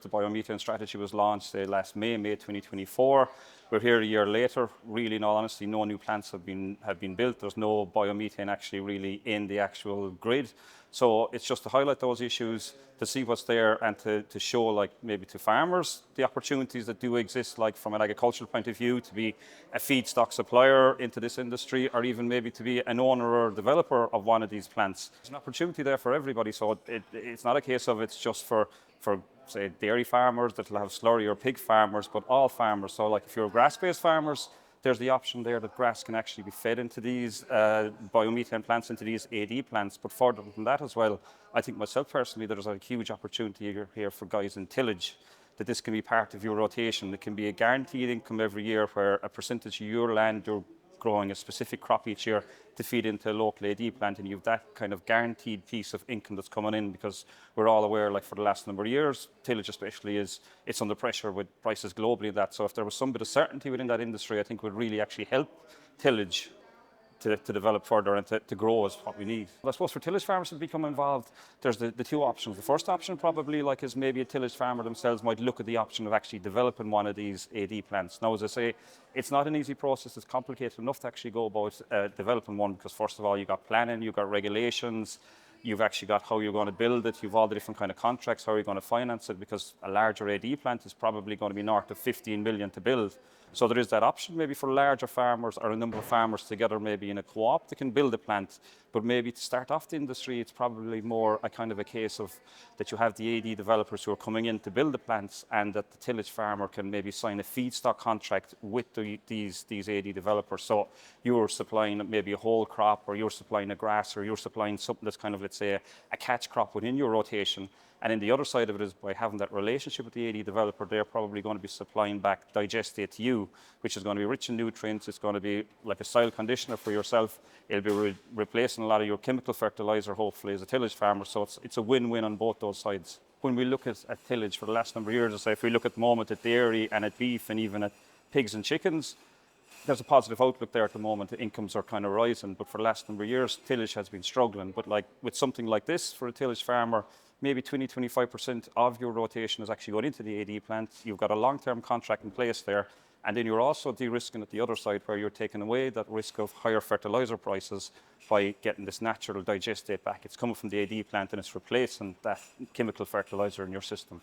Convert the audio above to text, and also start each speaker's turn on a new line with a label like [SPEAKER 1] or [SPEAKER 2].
[SPEAKER 1] The biomethane strategy was launched last May 2024. We're here a year later. Really, in all honesty, no new plants have been built. There's no biomethane actually really in the actual grid. So it's just to highlight those issues, to see what's there, and to show, like, maybe to farmers the opportunities that do exist, like from an agricultural point of view, to be a feedstock supplier into this industry, or even maybe to be an owner or developer of one of these plants. There's an opportunity there for everybody. So it's not a case of it's just for say dairy farmers that will have slurry, or pig farmers, but all farmers. So like if you're grass-based farmers, there's the option there that grass can actually be fed into these biomethane plants, into these AD plants. But further than that as well, I think myself personally, there's a huge opportunity here for guys in tillage, that this can be part of your rotation. It can be a guaranteed income every year, where a percentage of your land you're growing a specific crop each year to feed into a local AD plant, and you've that kind of guaranteed piece of income that's coming in, because we're all aware, like for the last number of years, tillage especially it's under pressure with prices globally and that. So if there was some bit of certainty within that industry, I think would really actually help tillage to develop further and to grow is what we need. I suppose for tillage farmers to become involved, there's the two options. The first option probably like is maybe a tillage farmer themselves might look at the option of actually developing one of these AD plants. Now, as I say, it's not an easy process. It's complicated enough to actually go about developing one, because first of all, you've got planning, you've got regulations, you've actually got how you're going to build it, you've all the different kind of contracts, how you're going to finance it, because a larger AD plant is probably going to be north of 15 million to build. So there is that option maybe for larger farmers, or a number of farmers together, maybe in a co-op that can build a plant. But maybe to start off the industry, it's probably more a kind of a case of that you have the AD developers who are coming in to build the plants, and that the tillage farmer can maybe sign a feedstock contract with these AD developers. So you're supplying maybe a whole crop, or you're supplying a grass, or you're supplying something that's kind of, let's say, a catch crop within your rotation. And then the other side of it is, by having that relationship with the AD developer, they're probably going to be supplying back digestate to you, which is going to be rich in nutrients. It's going to be like a soil conditioner for yourself. It'll be replacing a lot of your chemical fertilizer, hopefully, as a tillage farmer. So it's a win-win on both those sides. When we look at tillage for the last number of years, I say if we look at the moment at dairy and at beef and even at pigs and chickens, there's a positive outlook there at the moment. The incomes are kind of rising, but for the last number of years, tillage has been struggling. But like with something like this, for a tillage farmer, maybe 20-25% of your rotation is actually going into the AD plant. You've got a long-term contract in place there, and then you're also de-risking at the other side, where you're taking away that risk of higher fertilizer prices by getting this natural digestate back. It's coming from the AD plant, and it's replacing that chemical fertilizer in your system.